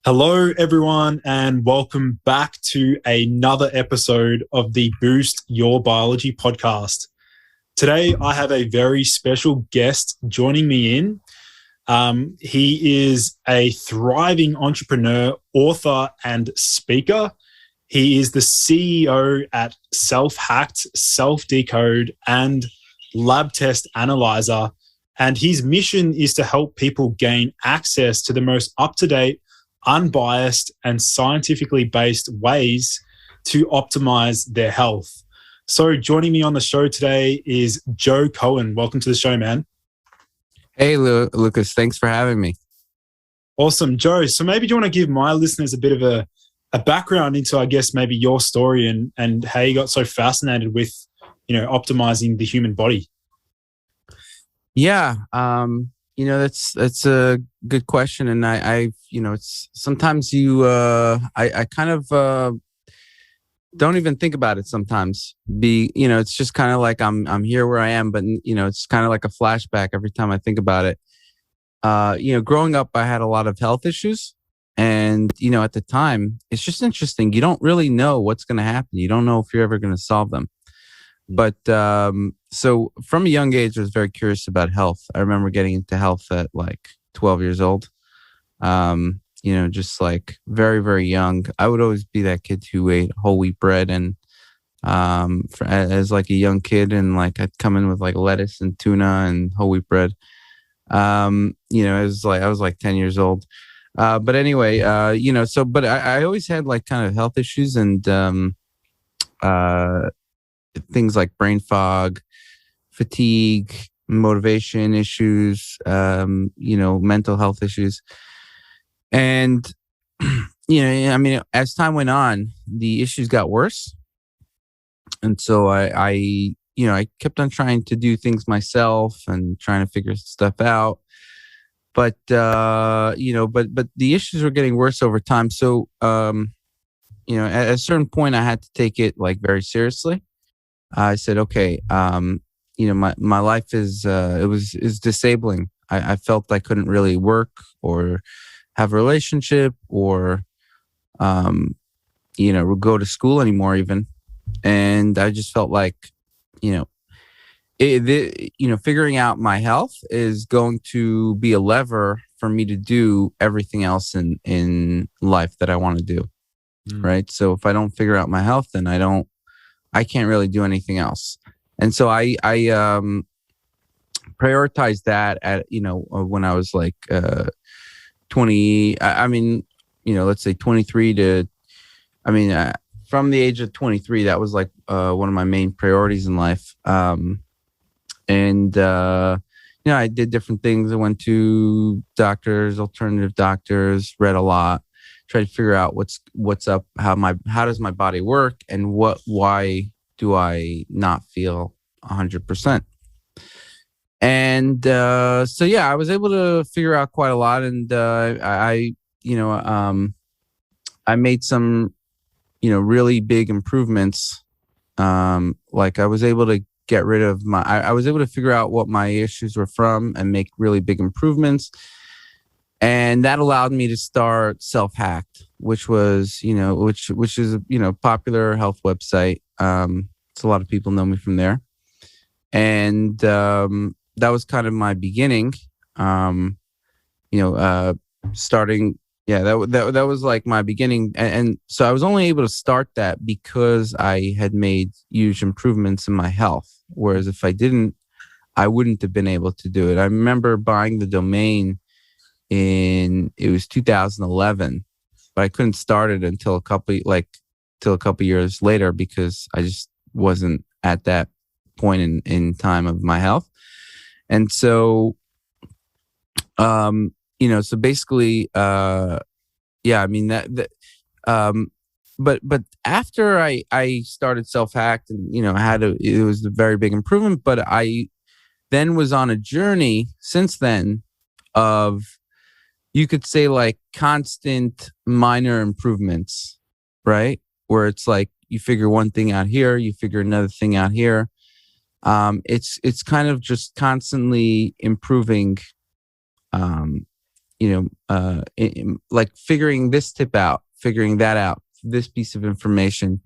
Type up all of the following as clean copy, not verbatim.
Hello, everyone, and welcome back to another episode of the Boost Your Biology podcast. Today, I have a very special guest joining me in. He is a thriving entrepreneur, author, and speaker. He is the CEO at SelfHacked, SelfDecode, and LabTestAnalyzer. And his mission is to help people gain access to the most up-to-date, unbiased, and scientifically based ways to optimize their health. So joining me on the show today is Joe Cohen. Welcome to the show, man. Hey, Lucas. Thanks for having me. Awesome. Joe, so maybe do you want to give my listeners a bit of a background into, I guess, maybe your story and how you got so fascinated with, optimizing the human body? Yeah. That's a good question. And it's sometimes I kind of don't even think about it sometimes. It's just kind of like I'm here where I am, but it's kind of like a flashback every time I think about it. Growing up, I had a lot of health issues. And, at the time, it's just interesting. You don't really know what's going to happen. You don't know if you're ever going to solve them. But so from a young age, I was very curious about health. I remember getting into health at like 12 years old. Just like very, very young. I would always be that kid who ate whole wheat bread, and as like a young kid, and like I'd come in with like lettuce and tuna and whole wheat bread. It was like I was like 10 years old. But anyway, but I always had like kind of health issues and things like brain fog, fatigue, motivation issues, mental health issues. And, as time went on, the issues got worse. And so I kept on trying to do things myself and trying to figure stuff out. But, but the issues were getting worse over time. So, at a certain point, I had to take it like very seriously. I said, okay, my life is disabling. I felt I couldn't really work or have a relationship or, go to school anymore even. And I just felt like, figuring out my health is going to be a lever for me to do everything else in life that I want to do. Right. So if I don't figure out my health, then I can't really do anything else. And so I prioritized that at, when I was like 20, let's say 23 to, from the age of 23, that was like one of my main priorities in life. I did different things. I went to doctors, alternative doctors, read a lot. Try to figure out what's up, how does my body work, and why do I not feel 100%? And I was able to figure out quite a lot, and I made some really big improvements. Like I was able to get rid of I was able to figure out what my issues were from and make really big improvements. And that allowed me to start SelfHacked, which was, which is, popular health website. So a lot of people know me from there. And that was kind of my beginning, starting. Yeah, that was like my beginning. And so I was only able to start that because I had made huge improvements in my health. Whereas if I didn't, I wouldn't have been able to do it. I remember buying the domain it was 2011, but I couldn't start it until a couple years later because I just wasn't at that point in time of my health. And so, so basically, but after I started SelfHacked and, it was a very big improvement, but I then was on a journey since then of, you could say, like constant minor improvements, right? Where it's like you figure one thing out here, you figure another thing out here. It's kind of just constantly improving like figuring this tip out, figuring that out, this piece of information.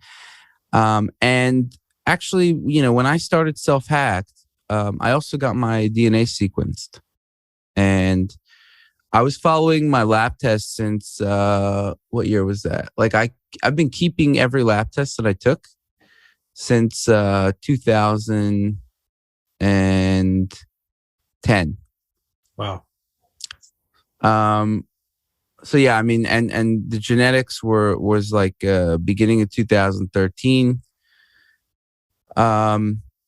And actually, when I started SelfHacked, I also got my DNA sequenced, and I was following my lab test since what year was that? Like I've been keeping every lab test that I took since 2010. Wow. So yeah, I mean, and the genetics was like beginning of 2013.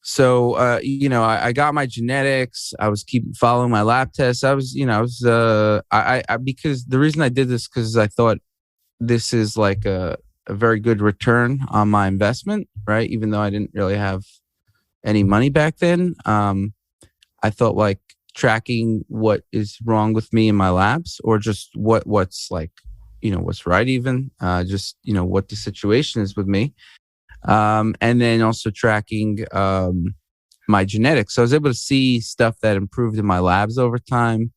So I got my genetics. I was following my lab tests. I because the reason I did this, because I thought this is like a very good return on my investment, right? Even though I didn't really have any money back then. I thought like tracking what is wrong with me in my labs, or just what's like, what's right, even just what the situation is with me, and then also tracking my genetics. So I was able to see stuff that improved in my labs over time,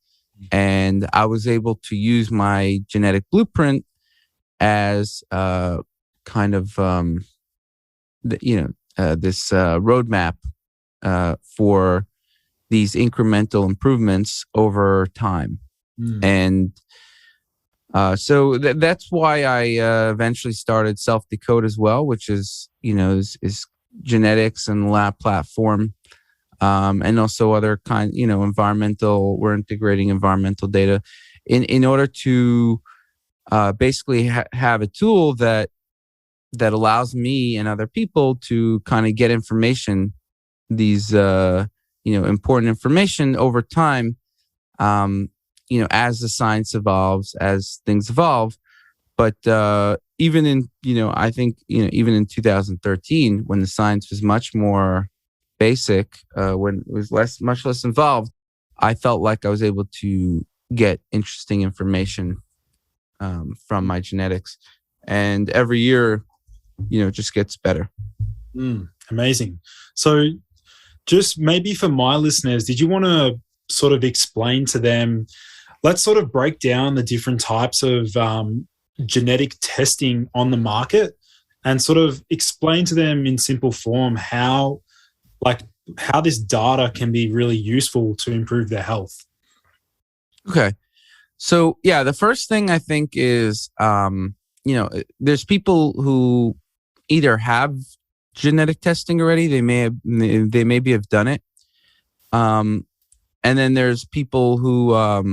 and I was able to use my genetic blueprint as kind of this roadmap for these incremental improvements over time. And so that's why I eventually started SelfDecode as well, which is genetics and lab platform, and also other environmental. We're integrating environmental data in order to basically have a tool that allows me and other people to kind of get information, these important information over time, as the science evolves, as things evolve. But even in I think even in 2013, when the science was much more basic, when it was much less involved, I felt like I was able to get interesting information from my genetics, and every year it just gets better. Amazing. So just maybe for my listeners, did you want to sort of explain to them, let's sort of break down the different types of genetic testing on the market, and sort of explain to them in simple form how this data can be really useful to improve their health? Okay. So yeah, the first thing I think is, there's people who either have genetic testing already. They maybe have done it. And then there's people who are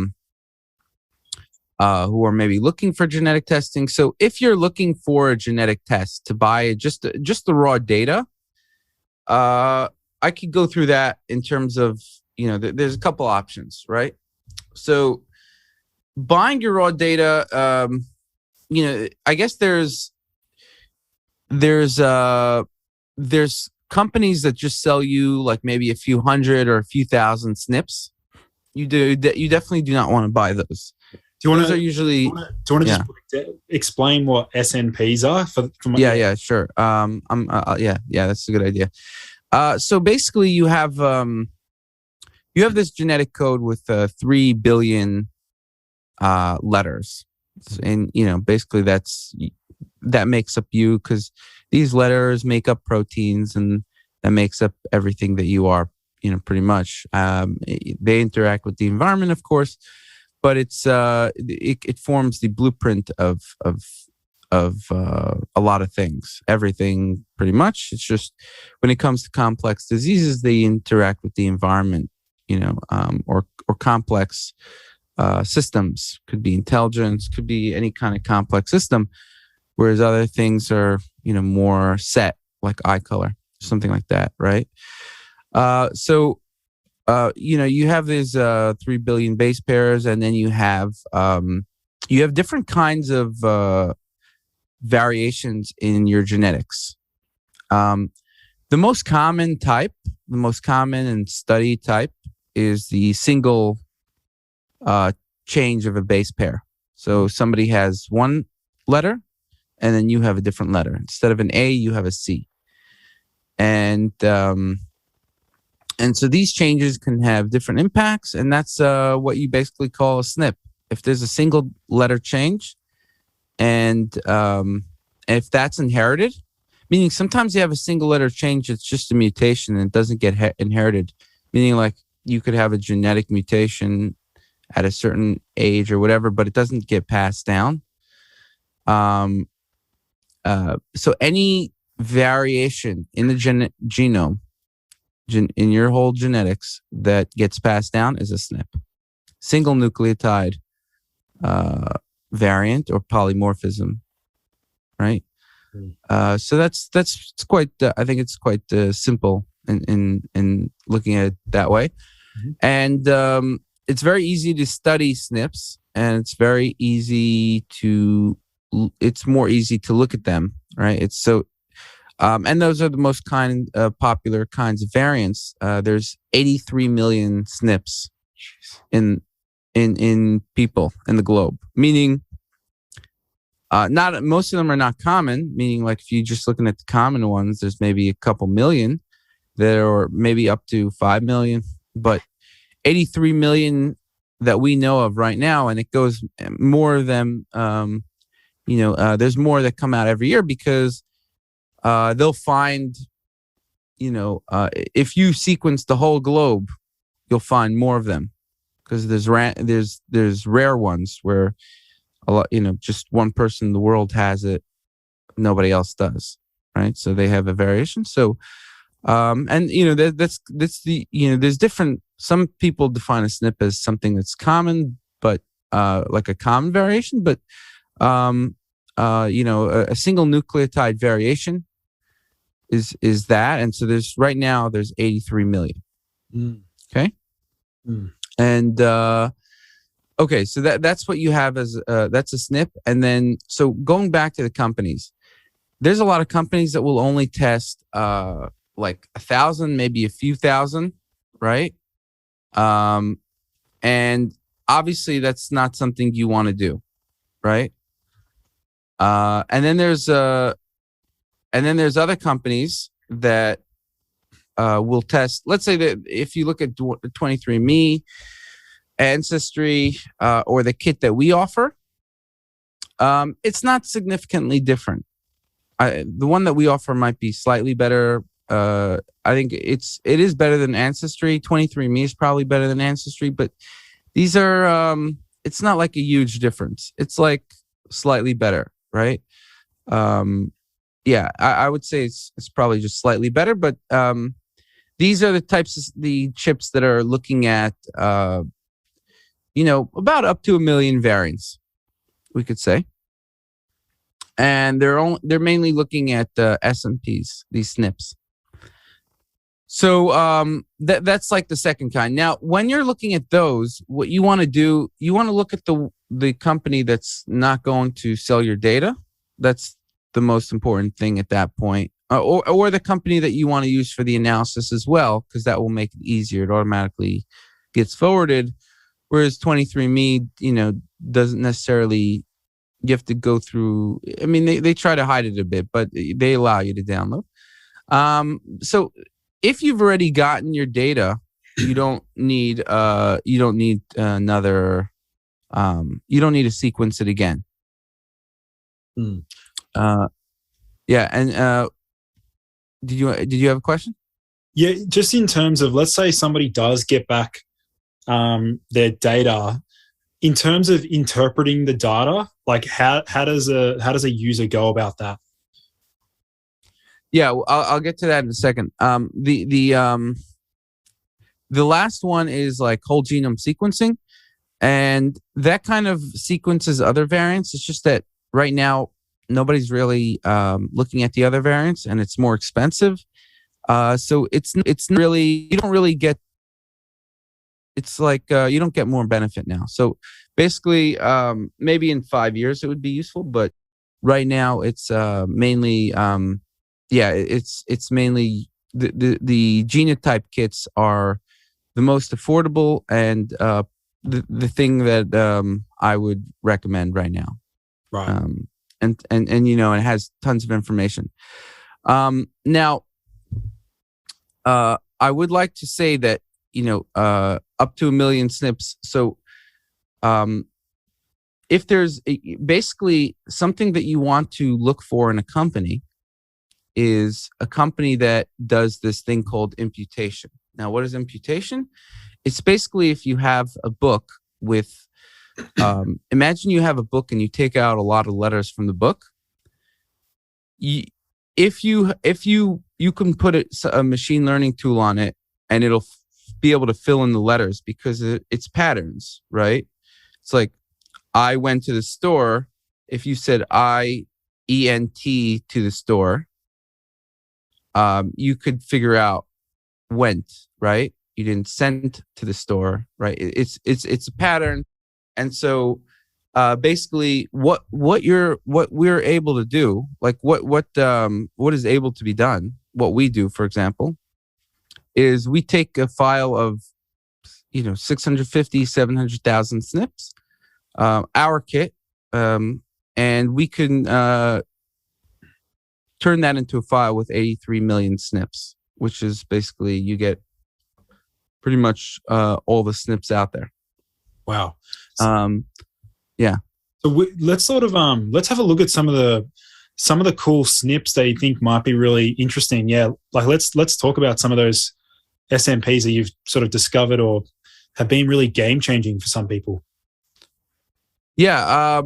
maybe looking for genetic testing. So if you're looking for a genetic test to buy just the raw data, I could go through that in terms of, there's a couple options, right? So buying your raw data, I guess there's companies that just sell you like maybe a few hundred or a few thousand SNPs. You definitely do not want to buy those. Do you want to usually? Do you want to just explain what SNPs are for my? Yeah, sure. That's a good idea. So basically, you have this genetic code with 3 billion letters, and basically that makes up you, because these letters make up proteins, and that makes up everything that you are, pretty much. They interact with the environment, of course, but it forms the blueprint of a lot of things, everything pretty much. It's just when it comes to complex diseases, they interact with the environment, or complex systems. Could be intelligence, could be any kind of complex system, whereas other things are more set, like eye color, something like that, right? So you have these 3 billion base pairs, and then you have different kinds of variations in your genetics. The most common and studied type is the single change of a base pair. So somebody has one letter, and then you have a different letter. Instead of an A, you have a C. And so these changes can have different impacts, and that's what you basically call a SNP. if there's a single letter change, and if that's inherited, meaning sometimes you have a single letter change, it's just a mutation and it doesn't get inherited, meaning like you could have a genetic mutation at a certain age or whatever, but it doesn't get passed down. So any variation in the genome, in your whole genetics that gets passed down is a SNP, single nucleotide variant or polymorphism, right? So that's quite. I think it's quite simple in looking at it that way, and it's very easy to study SNPs, and it's very easy to. It's more easy to look at them, right? It's so. And those are the most popular kinds of variants. There's 83 million SNPs in people in the globe, meaning not most of them are not common. Meaning, like if you're just looking at the common ones, there's maybe a couple million, there are maybe up to 5 million, but 83 million that we know of right now, and it goes more of them. There's more that come out every year because. They'll find, if you sequence the whole globe, you'll find more of them because there's rare ones where a lot, just one person in the world has it, nobody else does, right? So they have a variation. So, that's the there's different. Some people define a SNP as something that's common, but like a common variation, but a single nucleotide variation. Is that, and so there's 83 million. Okay. And okay, so that's what you have as that's a SNP. And then so going back to the companies, there's a lot of companies that will only test like 1,000, maybe a few thousand, right? And obviously that's not something you want to do, right? And then there's other companies that will test. Let's say that if you look at 23andMe, Ancestry, or the kit that we offer, it's not significantly different. The one that we offer might be slightly better. I think it is better than Ancestry. 23andMe is probably better than Ancestry, but these are. It's not like a huge difference. It's like slightly better, right? Yeah, I would say it's probably just slightly better, but these are the types of the chips that are looking at, about up to 1 million variants, we could say, and they're mainly looking at SNPs, these SNPs. So that's like the second kind. Now, when you're looking at those, what you want to do, you want to look at the company that's not going to sell your data. That's the most important thing at that point, or the company that you want to use for the analysis as well, because that will make it easier. It automatically gets forwarded, whereas 23andMe, doesn't necessarily. You have to go through. I mean, they try to hide it a bit, but they allow you to download. So if you've already gotten your data, you don't need another. You don't need to sequence it again. Yeah, and did you have a question? Yeah, just in terms of, let's say somebody does get back their data, in terms of interpreting the data, like how does a user go about that? Yeah, well, I'll get to that in a second. The last one is like whole genome sequencing, and that kind of sequences other variants. It's just that right now nobody's really looking at the other variants, and it's more expensive. So it's really, you don't really get. It's like you don't get more benefit now. So basically, maybe in 5 years it would be useful, but right now it's mainly, it's mainly the genotype kits are the most affordable and the thing that I would recommend right now. Right. And it has tons of information. Now, I would like to say that up to 1 million SNPs. So if there's basically something that you want to look for in a company is a company that does this thing called imputation. Now, what is imputation? It's basically if you have a book with, imagine you have a book and you take out a lot of letters from the book. If you can put a machine learning tool on it and it'll be able to fill in the letters because it's patterns, right? It's like, I went to the store. If you said IENT to the store, you could figure out went, right? You didn't send to the store, right? It's a pattern. And so basically what we're able to do, like what is able to be done, what we do, for example, is we take a file of 650, 700,000 snips, our kit, and we can turn that into a file with 83 million snips, which is basically you get pretty much all the snips out there. Wow. Yeah. So let's sort of let's have a look at some of the cool snips that you think might be really interesting. Yeah, like let's talk about some of those SNPs that you've sort of discovered or have been really game changing for some people. Yeah.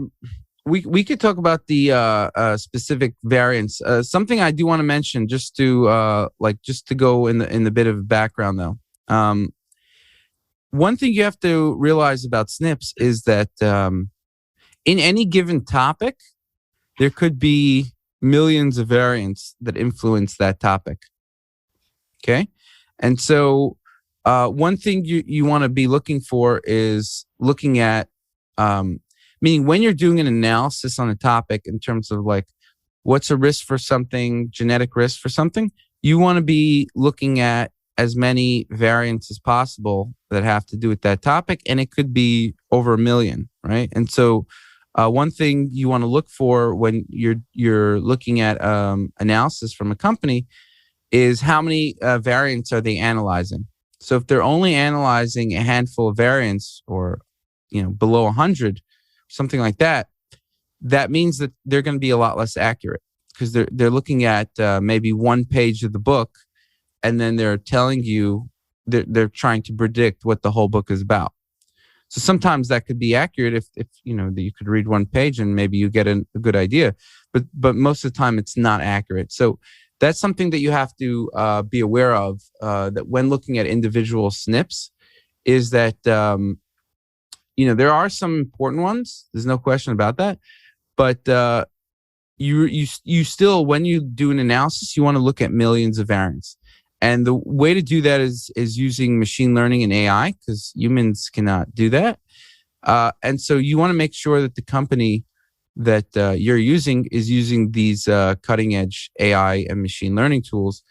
We could talk about the specific variants. Something I do want to mention, just to go in the bit of background though. One thing you have to realize about SNPs is that in any given topic, there could be millions of variants that influence that topic. Okay, and so one thing you want to be looking for is looking at. Meaning when you're doing an analysis on a topic in terms of like what's a risk for something, genetic risk for something, you want to be looking at as many variants as possible that have to do with that topic. And it could be over 1 million, right? And so one thing you want to look for when you're looking at analysis from a company is how many variants are they analyzing? So if they're only analyzing a handful of variants or below 100, something like that, that means that they're going to be a lot less accurate because they're looking at maybe one page of the book, and then they're telling you they're trying to predict what the whole book is about. So sometimes that could be accurate if that you could read one page and maybe you get a good idea, but most of the time it's not accurate. So that's something that you have to be aware of that when looking at individual SNPs is that. There are some important ones. There's no question about that. But you still, when you do an analysis, you want to look at millions of variants. And the way to do that is using machine learning and AI, because humans cannot do that. And so you want to make sure that the company that you're using is using these cutting edge AI and machine learning tools.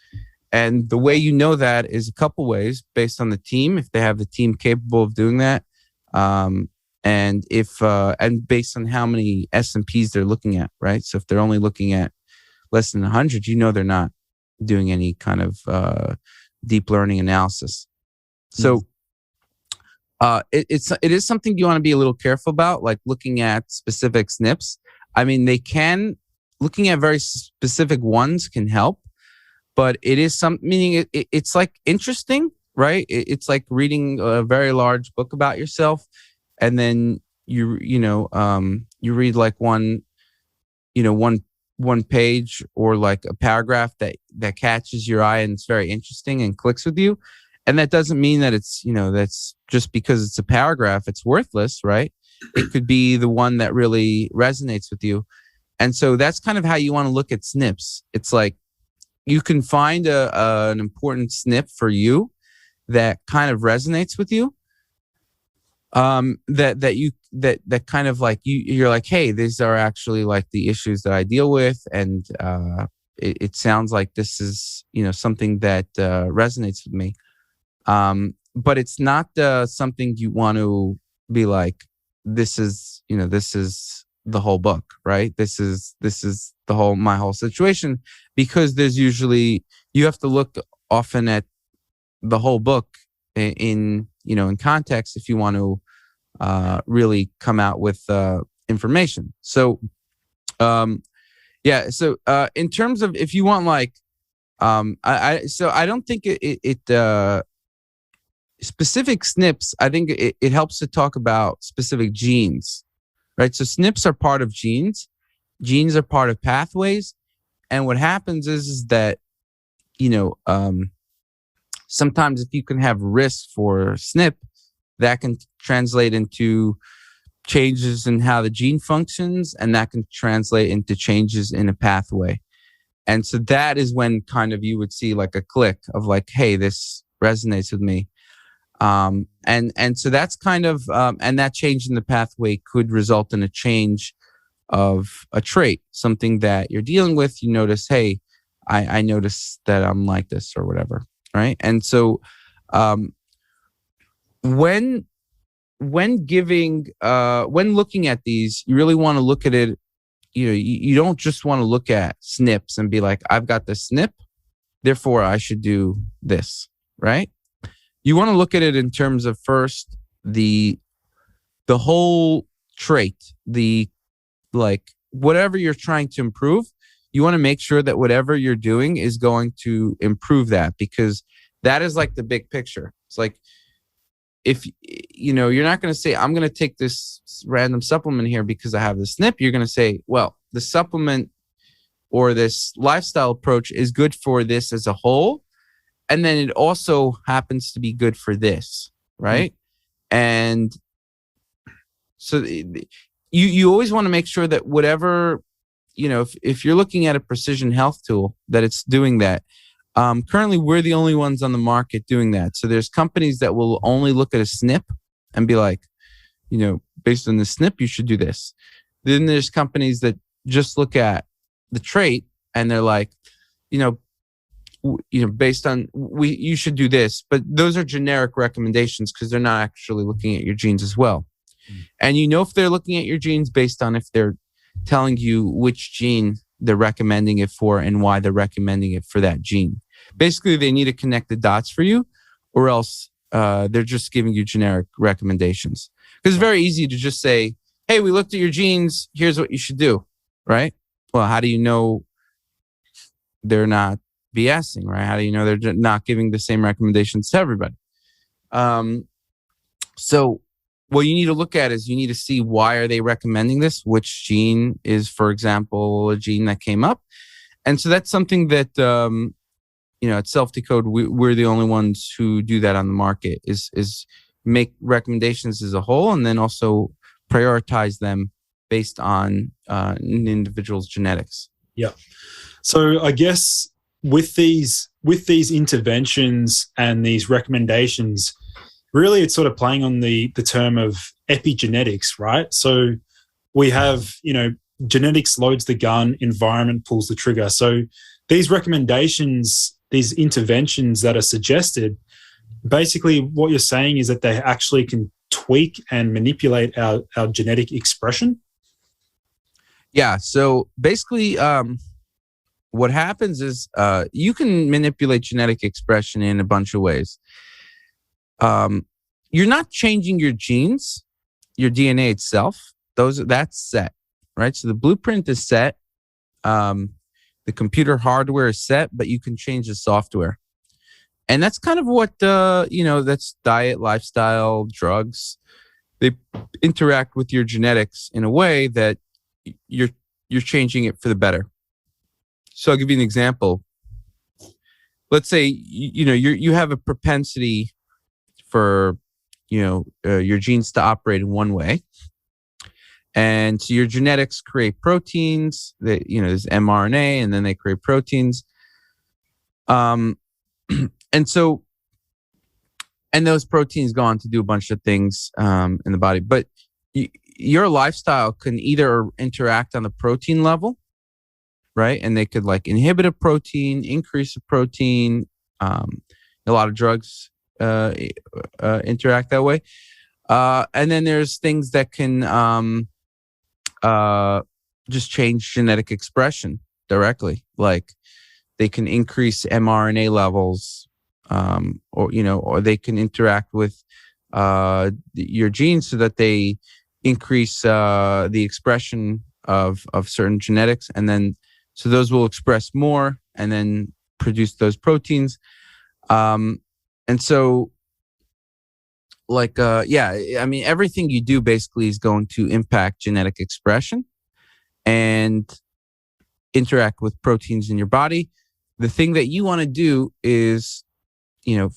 And the way you know that is a couple ways based on the team, if they have the team capable of doing that. And based on how many S&Ps they're looking at, right? So if they're only looking at less than 100, they're not doing any kind of deep learning analysis. So it is something you want to be a little careful about, like looking at specific SNPs. I mean, looking at very specific ones can help, but it is meaning it's like interesting. Right, it's like reading a very large book about yourself, and then you read like one page or like a paragraph that catches your eye and it's very interesting and clicks with you, and that doesn't mean that it's that's just because it's a paragraph it's worthless, right? It could be the one that really resonates with you, and so that's kind of how you want to look at SNPs. It's like you can find an important SNP for you that kind of resonates with you, that kind of like you're like, hey, these are actually like the issues that I deal with, and it sounds like this is something that resonates with me, but it's not something you want to be like, this is the whole book, right? This is my whole situation, because there's usually you have to look often at the whole book in context if you want to really come out with information. So, yeah. So, in terms of if you want like, I don't think specific SNPs. I think it helps to talk about specific genes, right? So SNPs are part of genes. Genes are part of pathways, and what happens is that sometimes if you can have risk for SNP, that can translate into changes in how the gene functions, and that can translate into changes in a pathway. And so that is when kind of you would see like a click of like, hey, this resonates with me. And so that's kind of, and that change in the pathway could result in a change of a trait, something that you're dealing with. You notice, hey, I notice that I'm like this or whatever, right? And so when giving, when looking at these, you really want to look at it. You don't just want to look at SNPs and be like, I've got this SNP, therefore I should do this, right? You want to look at it in terms of first the whole trait, like whatever you're trying to improve, you want to make sure that whatever you're doing is going to improve that, because that is like the big picture. It's like, if you're not going to say, I'm going to take this random supplement here because I have the SNP. You're going to say, well, the supplement or this lifestyle approach is good for this as a whole. And then it also happens to be good for this, right? Mm-hmm. And so you always want to make sure that whatever, if you're looking at a precision health tool, that it's doing that. Currently, we're the only ones on the market doing that. So there's companies that will only look at a SNP and be like, based on the SNP, you should do this. Then there's companies that just look at the trait and they're like, based on you should do this. But those are generic recommendations because they're not actually looking at your genes as well. And if they're looking at your genes based on if they're telling you which gene they're recommending it for and why they're recommending it for that gene. Basically, they need to connect the dots for you, or else they're just giving you generic recommendations. Because it's very easy to just say, hey, we looked at your genes, here's what you should do, right? Well, how do you know they're not BSing, right? How do you know they're not giving the same recommendations to everybody? So what you need to look at is you need to see, why are they recommending this? Which gene is, for example, a gene that came up? And so that's something that, at SelfDecode, we're the only ones who do that on the market, is make recommendations as a whole and then also prioritize them based on an individual's genetics. Yeah. So I guess with these interventions and these recommendations, really, it's sort of playing on the term of epigenetics, right? So we have, genetics loads the gun, environment pulls the trigger. So these recommendations, these interventions that are suggested, basically what you're saying is that they actually can tweak and manipulate our genetic expression. Yeah. So basically, what happens is you can manipulate genetic expression in a bunch of ways. You're not changing your genes, your DNA itself. That's set, right? So the blueprint is set. The computer hardware is set, but you can change the software. And that's kind of what, that's diet, lifestyle, drugs. They interact with your genetics in a way that you're changing it for the better. So I'll give you an example. Let's say, you have a propensity for, your genes to operate in one way. And so your genetics create proteins that, there's mRNA, and then they create proteins. And those proteins go on to do a bunch of things in the body. But your lifestyle can either interact on the protein level, right? And they could like inhibit a protein, increase a protein. A lot of drugs interact that way. And then there's things that can just change genetic expression directly. Like they can increase mRNA levels, or they can interact with your genes so that they, increase the expression of certain genetics, and then so those will express more and then produce those proteins. And so, like, I mean, everything you do basically is going to impact genetic expression and interact with proteins in your body. The thing that you want to do is,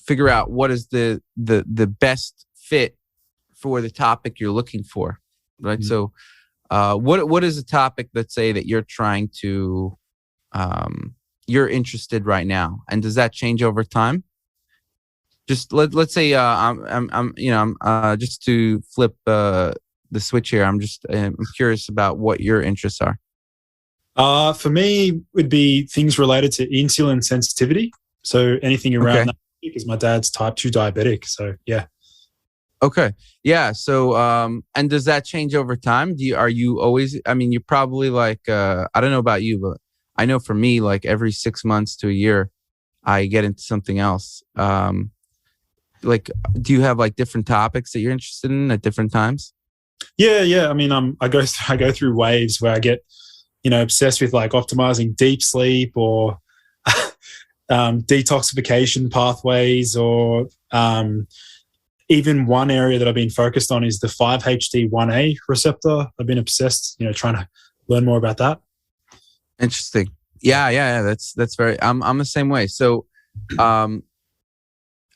figure out what is the best fit for the topic you're looking for, right? So, what is a topic, let's say, that you're trying to, you're interested right now, and does that change over time? Just let's say I'm just to flip the switch here. I'm curious about what your interests are. For me, would be things related to insulin sensitivity. So anything around that, because my dad's type 2 diabetic. So yeah. Okay. Yeah. So, and does that change over time? Are you always, I mean, you're probably like, I don't know about you, but I know for me, like every 6 months to a year, I get into something else. Like, do you have like different topics that you're interested in at different times? Yeah. I mean, I go through waves where I get, obsessed with like optimizing deep sleep or detoxification pathways, or even one area that I've been focused on is the 5-HT1A receptor. I've been obsessed, trying to learn more about that. Interesting. Yeah. That's very. I'm the same way. So,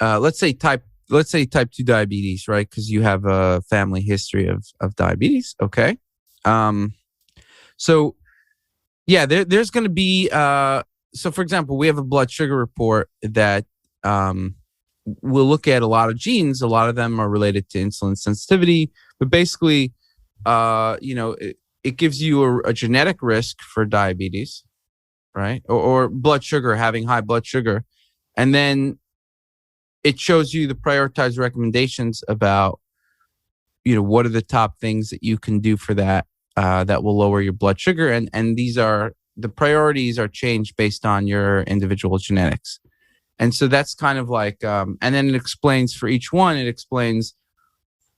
let's say type 2 diabetes, right? Because you have a family history of diabetes. Okay. So yeah, there's going to be. So for example, we have a blood sugar report that we'll look at a lot of genes. A lot of them are related to insulin sensitivity, but basically, it gives you a genetic risk for diabetes, right? Or blood sugar, having high blood sugar. And then it shows you the prioritized recommendations about, what are the top things that you can do for that, that will lower your blood sugar. And these are, the priorities are changed based on your individual genetics. And so that's kind of like, and then it explains for each one, it explains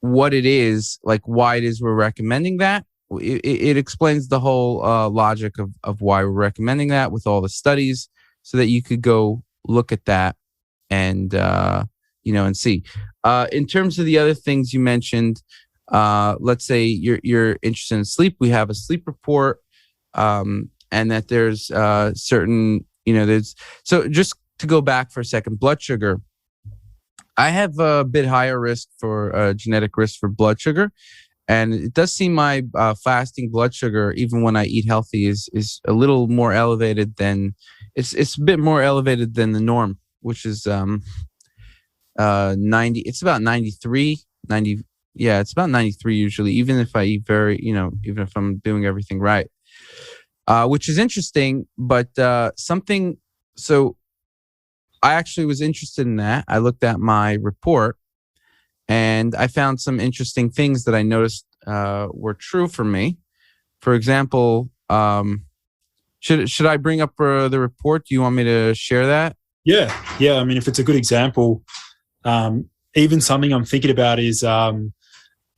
what it is, like why it is we're recommending that. It explains the whole logic of why we're recommending that with all the studies, so that you could go look at that and, and see. In terms of the other things you mentioned, let's say you're interested in sleep. We have a sleep report, and that there's certain, so just to go back for a second, blood sugar. I have a bit higher risk for genetic risk for blood sugar. And it does seem my fasting blood sugar, even when I eat healthy, is a little more elevated than, it's a bit more elevated than the norm, which is 90. It's about 93, 90. Yeah, it's about 93 usually, even if I eat even if I'm doing everything right, which is interesting. But so I actually was interested in that. I looked at my report, and I found some interesting things that I noticed were true for me. For example, should I bring up the report? Do you want me to share that? Yeah. I mean, if it's a good example, even something I'm thinking about is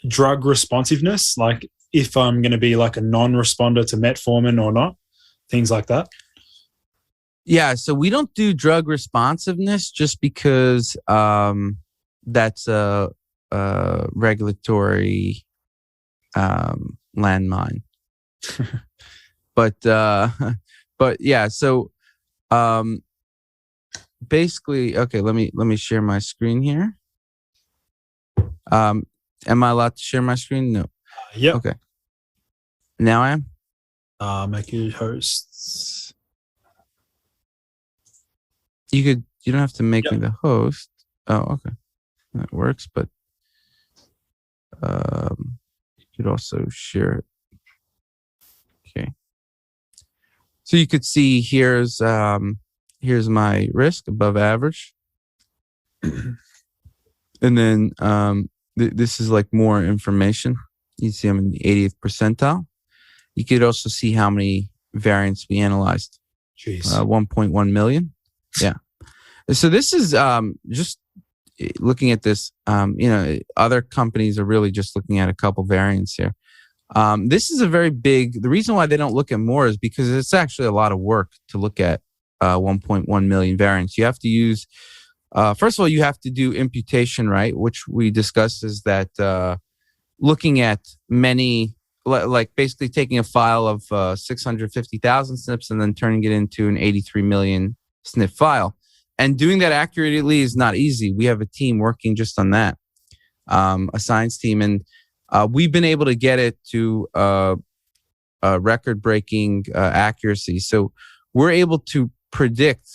drug responsiveness. Like if I'm going to be like a non-responder to metformin or not, things like that. Yeah. So we don't do drug responsiveness just because that's a regulatory landmine. but yeah, so basically, okay, let me share my screen here. Am I allowed to share my screen? No. Yeah. Okay. Now I am. Make you hosts. You don't have to make me the host. Oh, okay. That works, but you could also share it. Okay. So you could see here's my risk above average. And then this is like more information. You see I'm in the 80th percentile. You could also see how many variants we analyzed. Jeez. 1.1 million. Yeah. So this is just looking at this, other companies are really just looking at a couple variants here. This is a very big. The reason why they don't look at more is because it's actually a lot of work to look at 1.1 million variants. You have to use, first of all, you have to do imputation, right? Which we discussed is that looking at many, like basically taking a file of 650,000 SNPs and then turning it into an 83 million SNP file. And doing that accurately is not easy. We have a team working just on that, a science team. And we've been able to get it to record-breaking accuracy. So we're able to predict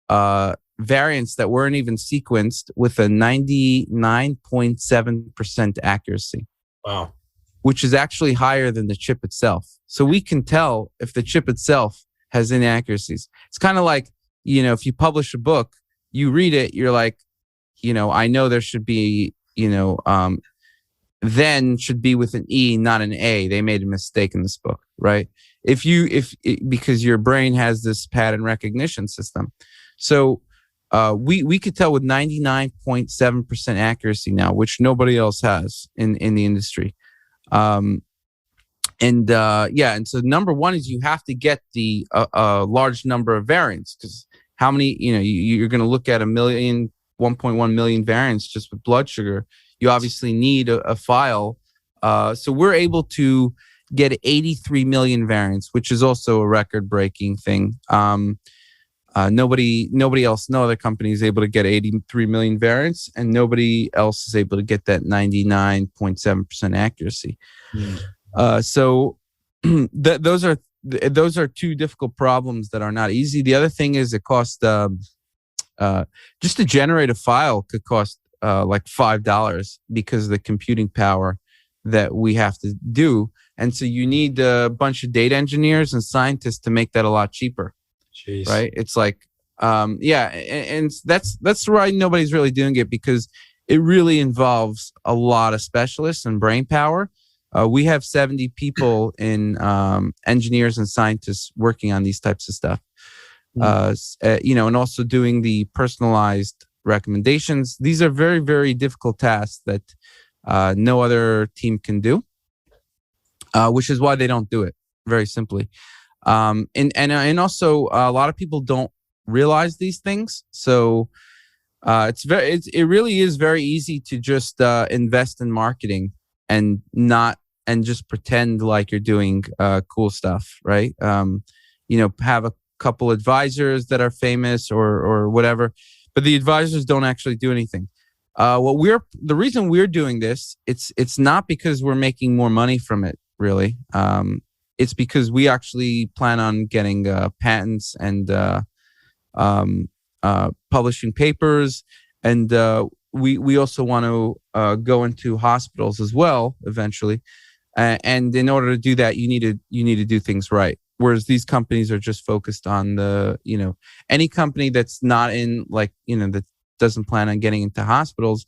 variants that weren't even sequenced with a 99.7% accuracy. Wow. Which is actually higher than the chip itself. So we can tell if the chip itself has inaccuracies. It's kind of like, if you publish a book, you read it, you're like, I know there should be, then should be with an E, not an A. They made a mistake in this book, right? Because your brain has this pattern recognition system. So we could tell with 99.7% accuracy now, which nobody else has in the industry. And so number one is you have to get the large number of variants, because how many, you're going to look at 1.1 million variants just with blood sugar. You obviously need a file. So we're able to get 83 million variants, which is also a record-breaking thing. Nobody else, no other company is able to get 83 million variants, and nobody else is able to get that 99.7% accuracy. So those are two difficult problems that are not easy. The other thing is it costs just to generate a file could cost like $5 because of the computing power that we have to do, and so you need a bunch of data engineers and scientists to make that a lot cheaper. Jeez. Right? It's like, and that's why nobody's really doing it, because it really involves a lot of specialists and brain power. We have 70 people in engineers and scientists working on these types of stuff. And also doing the personalized recommendations. These are very, very difficult tasks that no other team can do, which is why they don't do it, very simply. And also a lot of people don't realize these things. So it really is very easy to just invest in marketing and just pretend like you're doing cool stuff, right? Have a couple advisors that are famous or whatever, but the advisors don't actually do anything. The reason we're doing this, it's not because we're making more money from it, really. It's because we actually plan on getting patents and publishing papers, and we also want to go into hospitals as well eventually. And in order to do that, you need to do things right. Whereas these companies are just focused on any company that's not in that doesn't plan on getting into hospitals.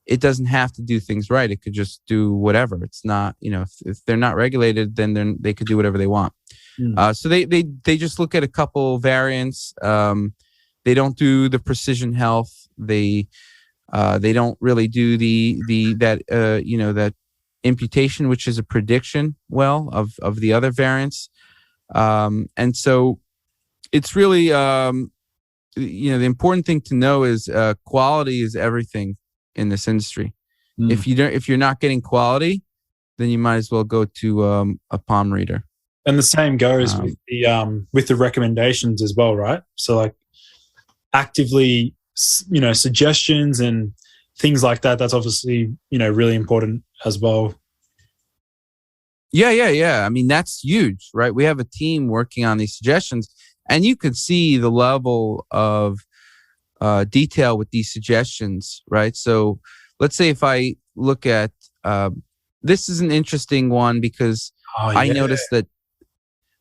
It doesn't have to do things right. It could just do whatever. It's not, if they're not regulated, then they could do whatever they want. So they just look at a couple variants. They don't do the precision health. They don't really do that imputation, which is a prediction, of the other variants. And so it's really, the important thing to know is quality is everything in this industry. If you're not getting quality, then you might as well go to a palm reader. And the same goes with the recommendations as well, right? So like actively, suggestions and things like that. That's obviously really important as well. Yeah. I mean, that's huge, right? We have a team working on these suggestions, and you could see the level of detail with these suggestions, right? So let's say if I look at, this is an interesting one because I noticed that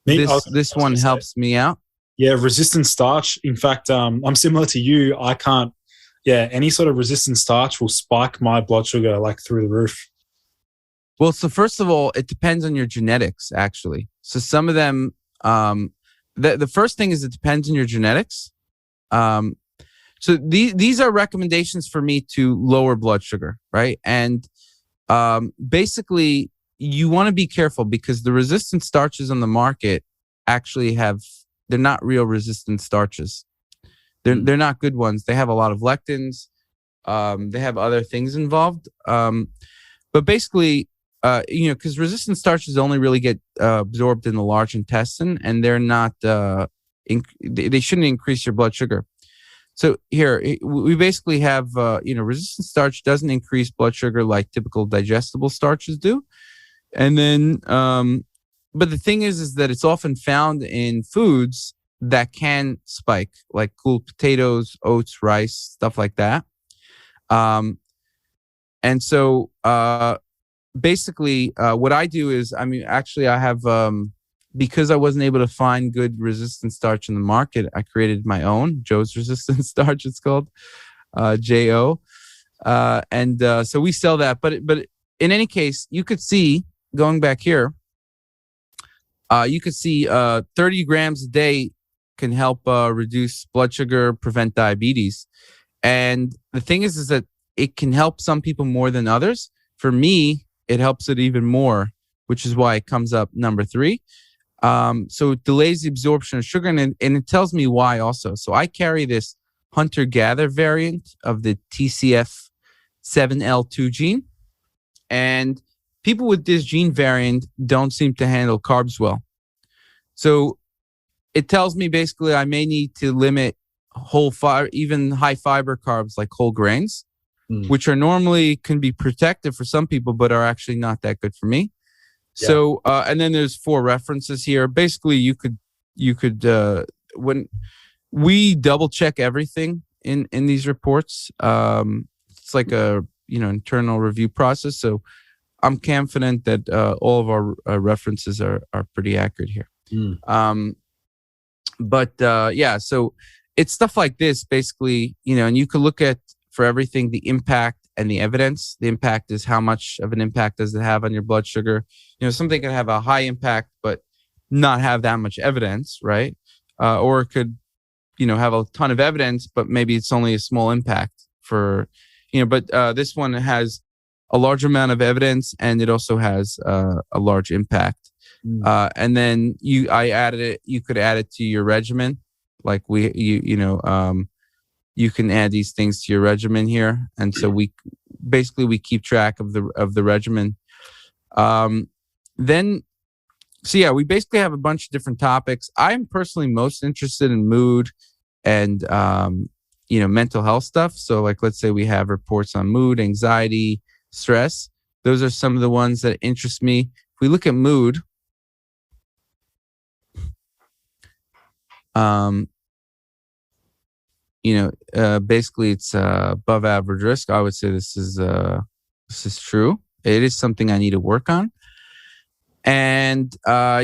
this one helps me out. Yeah, resistant starch. In fact, I'm similar to you. I can't, any sort of resistant starch will spike my blood sugar like through the roof. Well, so first of all, it depends on your genetics, actually. So some of them, the first thing is it depends on your genetics. So these are recommendations for me to lower blood sugar, right? And basically, you want to be careful because the resistant starches on the market actually they're not real resistant starches. They're not good ones. They have a lot of lectins. They have other things involved. But basically, because resistant starches only really get absorbed in the large intestine, and they're not. They shouldn't increase your blood sugar. So here we basically have, resistant starch doesn't increase blood sugar like typical digestible starches do. And then, but the thing is that it's often found in foods that can spike, like cooled potatoes, oats, rice, stuff like that. And so basically what I do is, actually I have, because I wasn't able to find good resistant starch in the market, I created my own, Joe's Resistant Starch, it's called, JO. So we sell that. But in any case, you could see, going back here, you could see 30 grams a day can help reduce blood sugar, prevent diabetes. And the thing is that it can help some people more than others. For me, it helps it even more, which is why it comes up number 3. So it delays the absorption of sugar, and it tells me why also. So I carry this hunter-gatherer variant of the TCF7L2 gene, and people with this gene variant don't seem to handle carbs well. So it tells me basically I may need to limit whole fiber, even high fiber carbs like whole grains, which are normally can be protective for some people, but are actually not that good for me. Yeah. So, and then there's 4 references here. Basically, you could when we double check everything in these reports, it's like a internal review process. So I'm confident that all of our references are pretty accurate here. So it's stuff like this, basically, and you could look at for everything the impact and the evidence. The impact is how much of an impact does it have on your blood sugar. Something can have a high impact but not have that much evidence, right? Or it could, have a ton of evidence, but maybe it's only a small impact for, but this one has a large amount of evidence and it also has a large impact. And then you could add it to your regimen. Like you can add these things to your regimen here. And so we keep track of the regimen. We basically have a bunch of different topics. I'm personally most interested in mood and, mental health stuff. So like, let's say we have reports on mood, anxiety, stress. Those are some of the ones that interest me. If we look at mood, basically it's above average risk. I would say this is true. It is something I need to work on. And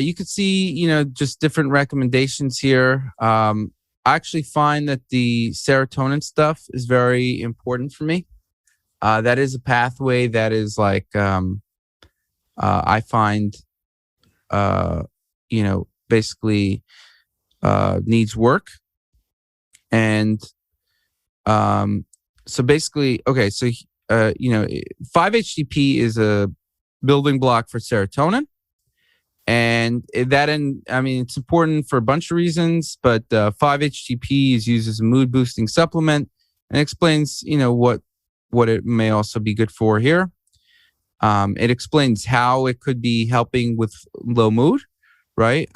you could see, just different recommendations here. I actually find that the serotonin stuff is very important for me. That is a pathway that is like, I find, basically needs work. And so basically, okay, so 5-HTP is a building block for serotonin, and it's important for a bunch of reasons, but 5-HTP is used as a mood boosting supplement, and explains what it may also be good for here. It explains how it could be helping with low mood, right?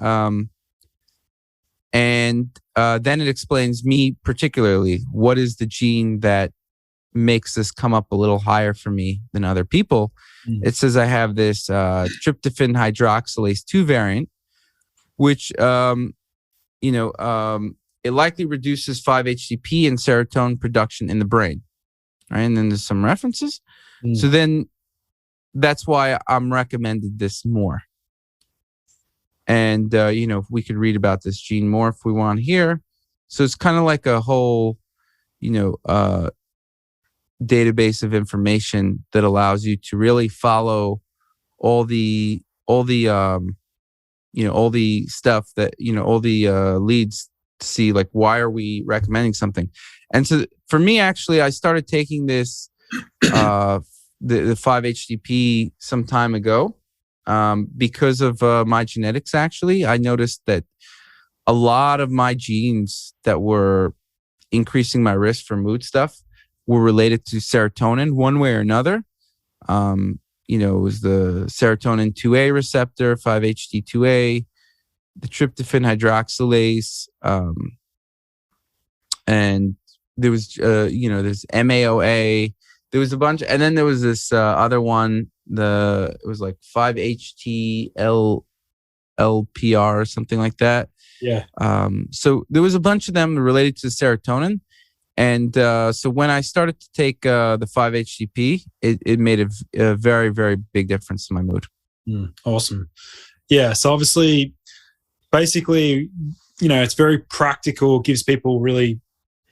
And then it explains me particularly what is the gene that makes this come up a little higher for me than other people. It says I have this tryptophan hydroxylase 2 variant, which it likely reduces 5-HTP and serotonin production in the brain. Right, and then there's some references. So then that's why I'm recommended this more. And, if we could read about this gene more if we want here. So it's kind of like a whole, database of information that allows you to really follow all the stuff that, all the leads see like why are we recommending something. And so for me, actually, I started taking this the 5-HTP some time ago because of my genetics. Actually, I noticed that a lot of my genes that were increasing my risk for mood stuff were related to serotonin one way or another. It was the serotonin 2A receptor, 5-HT2A, the tryptophan hydroxylase, and there was, there's MAOA. There was a bunch, and then there was this other one. It was like 5-HT LPR or something like that. Yeah. So there was a bunch of them related to serotonin. And so when I started to take the 5-HTP, it made a very, very big difference in my mood. Awesome. Yeah. So obviously, basically, it's very practical, gives people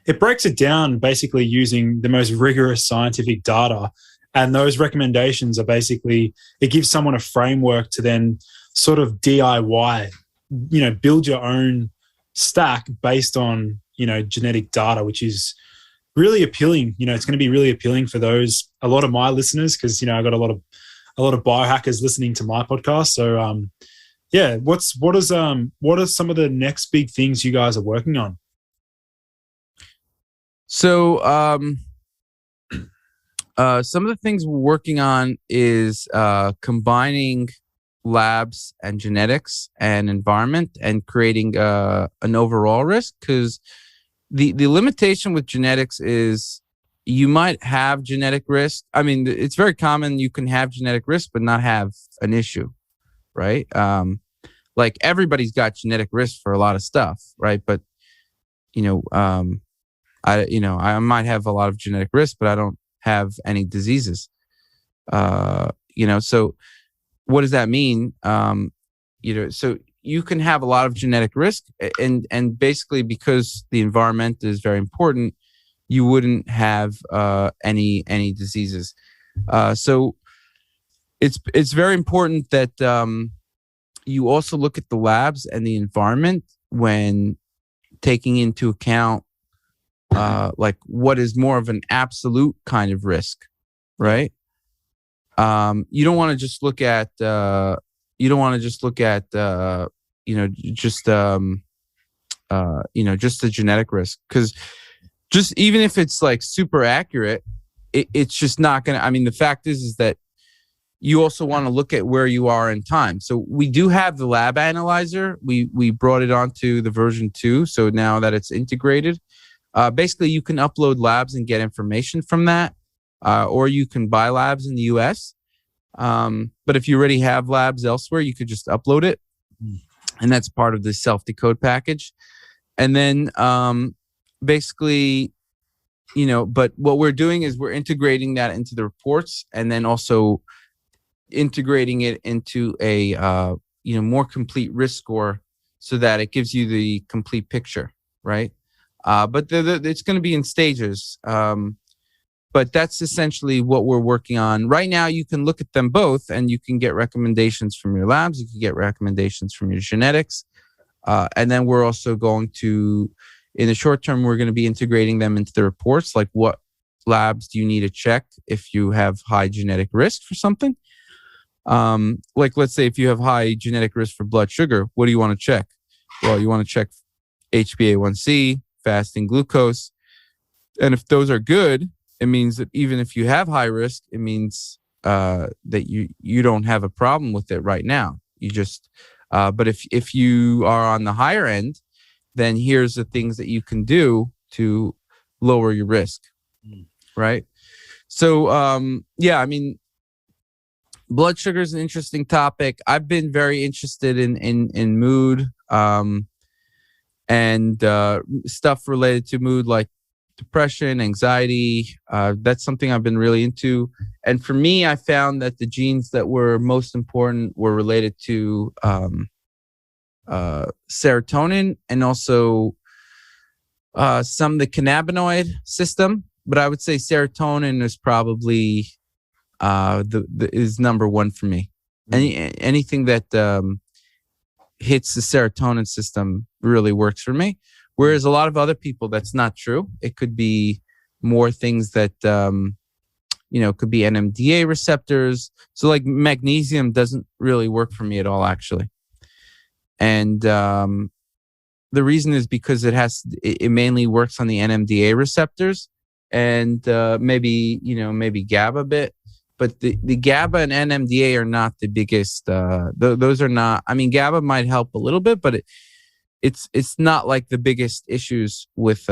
it breaks it down basically using the most rigorous scientific data. And those recommendations are basically, it gives someone a framework to then sort of DIY, build your own stack based on, genetic data, which is really appealing. It's going to be really appealing for a lot of my listeners, because, I got a lot of biohackers listening to my podcast. So, what are some of the next big things you guys are working on? So, some of the things we're working on is combining labs and genetics and environment and creating an overall risk, because the limitation with genetics is you might have genetic risk. I mean, it's very common you can have genetic risk but not have an issue, right? Like everybody's got genetic risk for a lot of stuff, right? But I might have a lot of genetic risk, but I don't have any diseases. So what does that mean? So you can have a lot of genetic risk, and basically because the environment is very important, you wouldn't have any diseases. So it's very important that you also look at the labs and the environment when taking into account like what is more of an absolute kind of risk, right? You don't want to just look at just the genetic risk, because just even if it's like super accurate, it's just not gonna. I mean, the fact is that you also want to look at where you are in time. So we do have the lab analyzer. We brought it onto the version 2, so now that it's integrated, basically you can upload labs and get information from that. Or you can buy labs in the US. But if you already have labs elsewhere, you could just upload it. And that's part of the SelfDecode package. And then basically, but what we're doing is we're integrating that into the reports, and then also integrating it into a more complete risk score, so that it gives you the complete picture, right? But it's going to be in stages. But that's essentially what we're working on. Right now, you can look at them both and you can get recommendations from your labs. You can get recommendations from your genetics. And then we're also going to, in the short term, we're going to be integrating them into the reports. Like, what labs do you need to check if you have high genetic risk for something? Like, let's say if you have high genetic risk for blood sugar, what do you want to check? Well, you want to check HbA1c, fasting glucose. And if those are good, it means that even if you have high risk, it means that you don't have a problem with it right now. You just, but if you are on the higher end, then here's the things that you can do to lower your risk, right? So, I mean, blood sugar is an interesting topic. I've been very interested in mood and stuff related to mood, like depression, anxiety. That's something I've been really into. And for me, I found that the genes that were most important were related to serotonin and also some of the cannabinoid system. But I would say serotonin is probably is number one for me. Anything that hits the serotonin system really works for me. Whereas a lot of other people, that's not true. It could be more things that, could be NMDA receptors. So like magnesium doesn't really work for me at all, actually. And the reason is because it mainly works on the NMDA receptors and maybe GABA a bit. But the GABA and NMDA are not the biggest. Those are not. I mean, GABA might help a little bit, but it's not like the biggest issues with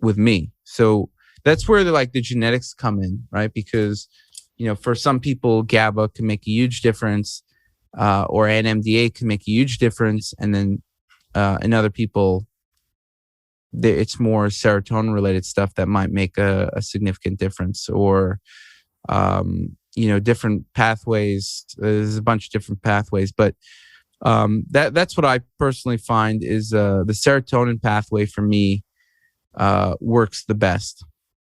me. So that's where the genetics come in, right? Because for some people, GABA can make a huge difference, or NMDA can make a huge difference, and then in other people, it's more serotonin related stuff that might make a significant difference, or different pathways. There's a bunch of different pathways, but that's what I personally find is the serotonin pathway for me works the best.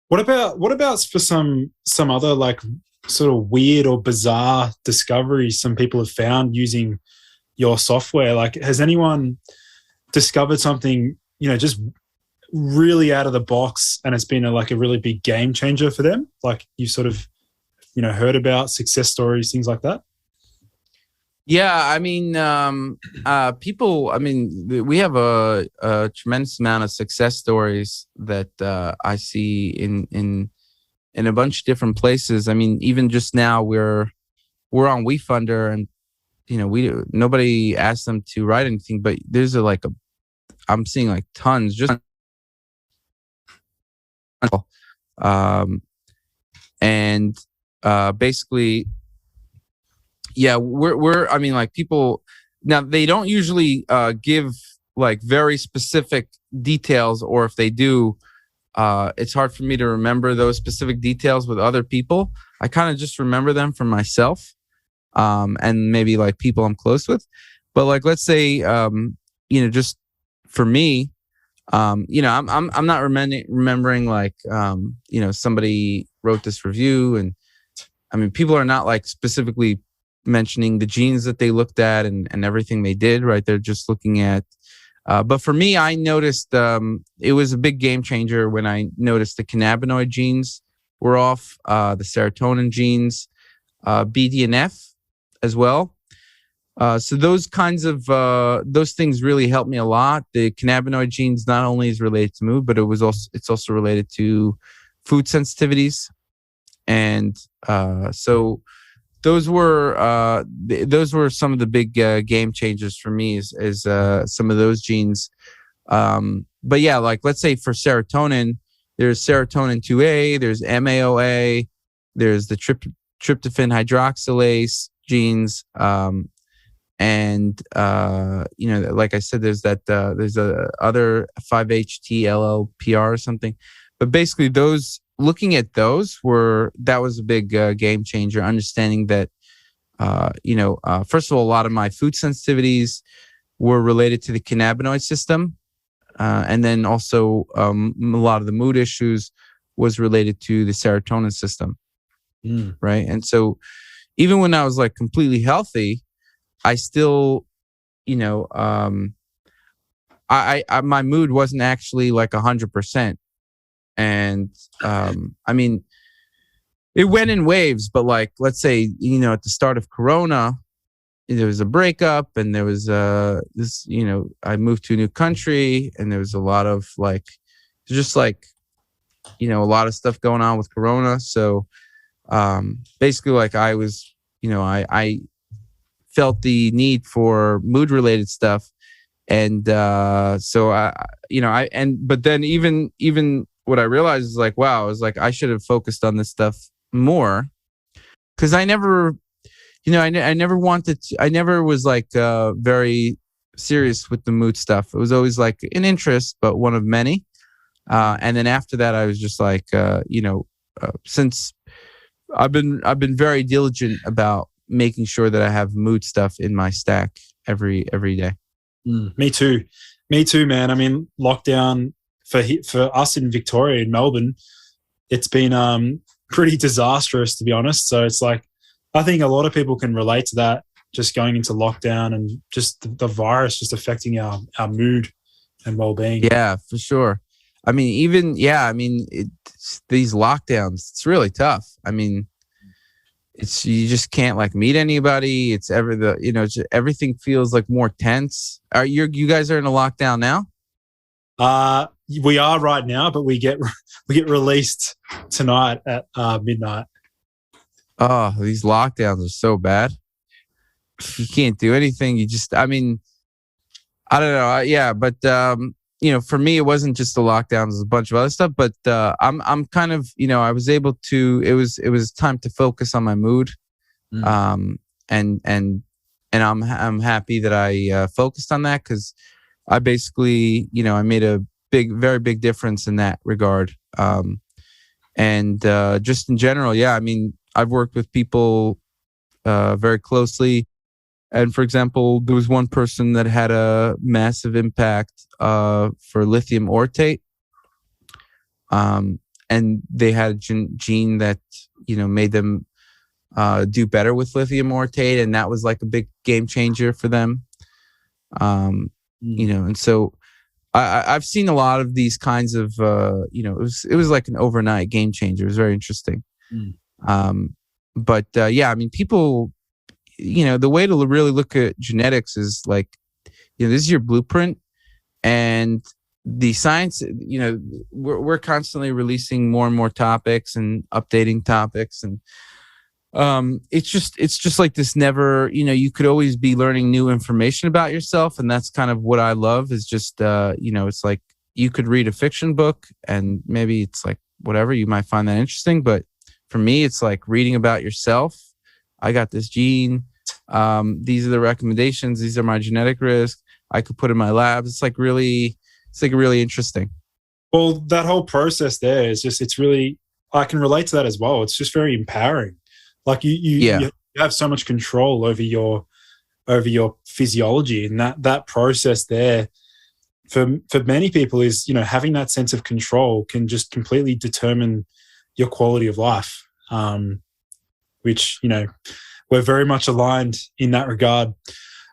What about for some other like sort of weird or bizarre discoveries some people have found using your software? Like, has anyone discovered something just really out of the box and it's been a really big game changer for them? Like, you sort of heard about success stories, things like that? Yeah, I mean, people. I mean, we have a tremendous amount of success stories that I see in a bunch of different places. I mean, even just now we're on WeFunder, and nobody asked them to write anything, but there's I'm seeing tons just. Basically, yeah, I mean, people now, they don't usually give very specific details, or if they do, it's hard for me to remember those specific details with other people. I kind of just remember them for myself, and maybe people I'm close with. But let's say, just for me, I'm not remembering somebody wrote this review, and I mean, people are not specifically mentioning the genes that they looked at and everything they did, right? They're just looking at, but for me, I noticed it was a big game changer when I noticed the cannabinoid genes were off, the serotonin genes, BDNF as well. So those kinds of those things really helped me a lot. The cannabinoid genes not only is related to mood, but it's also related to food sensitivities, and so those were some of the big game changers for me. Is some of those genes, but yeah, let's say for serotonin, there's serotonin 2A, there's MAOA, there's the tryptophan hydroxylase genes. And like I said, there's a other 5-HT-LLPR or something. But basically, looking at those that was a big game changer. Understanding that, first of all, a lot of my food sensitivities were related to the cannabinoid system, and then also a lot of the mood issues was related to the serotonin system, right? And so, even when I was completely healthy, I still, my mood wasn't actually 100%. And, I mean, it went in waves, but let's say, at the start of Corona, there was a breakup, and there was this, I moved to a new country, and there was a lot of just a lot of stuff going on with Corona. So, basically I was, I felt the need for mood related stuff. And, so but then even what I realized is wow, I was I should have focused on this stuff more. Cause I never, I never wanted to, I never was very serious with the mood stuff. It was always an interest, but one of many. And then after that, I was just since I've been very diligent about making sure that I have mood stuff in my stack every day. Me too, man. I mean, lockdown for us in Victoria, in Melbourne, it's been pretty disastrous, to be honest. So it's I think a lot of people can relate to that, just going into lockdown and just the virus just affecting our mood and well-being. Yeah, for sure. I mean, these lockdowns, it's really tough. I mean, you just can't like meet anybody. Everything feels like more tense. You guys are in a lockdown now? We are right now, but we get released tonight at midnight. Oh, these lockdowns are so bad. You can't do anything. I mean, I don't know. Yeah, but for me, it wasn't just the lockdowns; it was a bunch of other stuff. But I'm kind of, I was able to. It was time to focus on my mood, and I'm happy that I focused on that, because I basically, I made a very big difference in that regard. And just in general, yeah. I mean, I've worked with people very closely. And for example, there was one person that had a massive impact for lithium orotate. And they had a gene that, made them do better with lithium orotate. And that was like a big game changer for them. And so I've seen a lot of these kinds of, it was like an overnight game changer. It was very interesting. But yeah, I mean, people, the way to really look at genetics is like, this is your blueprint, and the science, we're constantly releasing more and more topics and updating topics. And it's just like this never, you could always be learning new information about yourself. And that's kind of what I love, is just, it's like you could read a fiction book and maybe it's like, whatever, you might find that interesting. But for me, it's like reading about yourself. I got this gene. These are the recommendations. These are my genetic risk. I could put in my labs. It's like really interesting. Well, that whole process there is just, it's really, I can relate to that as well. It's just very empowering. Like you have so much control over your physiology, and that process there for many people is, having that sense of control can just completely determine your quality of life. Which, we're very much aligned in that regard.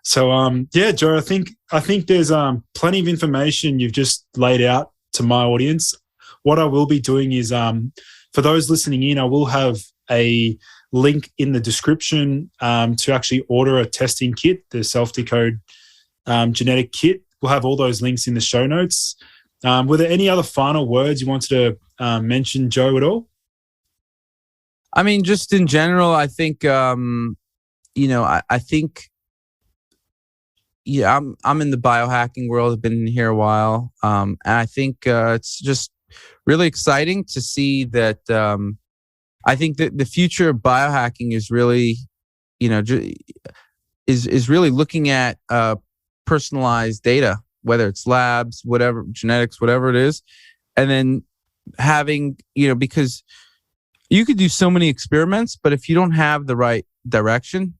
So, yeah, Joe, I think there's plenty of information you've just laid out to my audience. What I will be doing is, for those listening in, I will have a link in the description to actually order a testing kit, the SelfDecode genetic kit. We'll have all those links in the show notes. Were there any other final words you wanted to mention, Joe, at all? I mean, just in general, I think, I think, yeah, I'm in the biohacking world. I've been here a while. And I think it's just really exciting to see that. I think that the future of biohacking is really, is really looking at personalized data, whether it's labs, whatever, genetics, whatever it is, and then having, because you could do so many experiments, but if you don't have the right direction,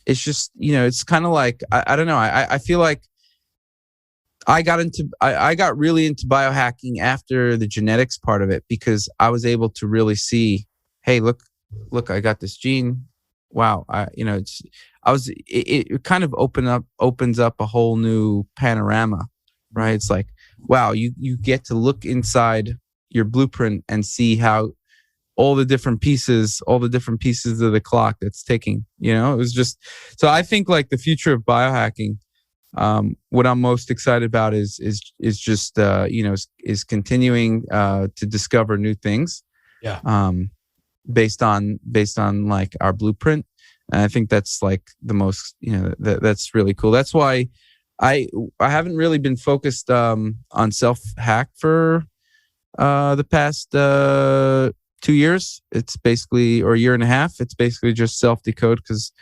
it's just, it's kind of like, I don't know. I feel like I got really into biohacking after the genetics part of it, because I was able to really see, hey, look, I got this gene. Wow. It kind of opens up a whole new panorama, right? It's like, wow, you get to look inside your blueprint and see how all the different pieces of the clock that's ticking, it was just, so I think like the future of biohacking, what I'm most excited about is just, is continuing to discover new things. Yeah. Based on like our blueprint. And I think that's like the most, that's really cool. That's why I haven't really been focused on SelfHacked for the past 2 years. It's basically, or a year and a half. It's basically just SelfDecode, because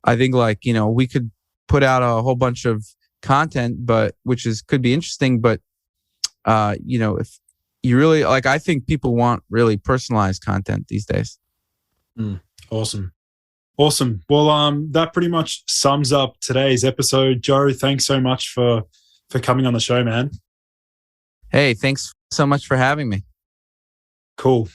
I think like, we could put out a whole bunch of content, but could be interesting, but if you really like, I think people want really personalized content these days. Awesome. Well, that pretty much sums up today's episode. Joe, thanks so much for coming on the show, man. Hey, thanks so much for having me. Cool.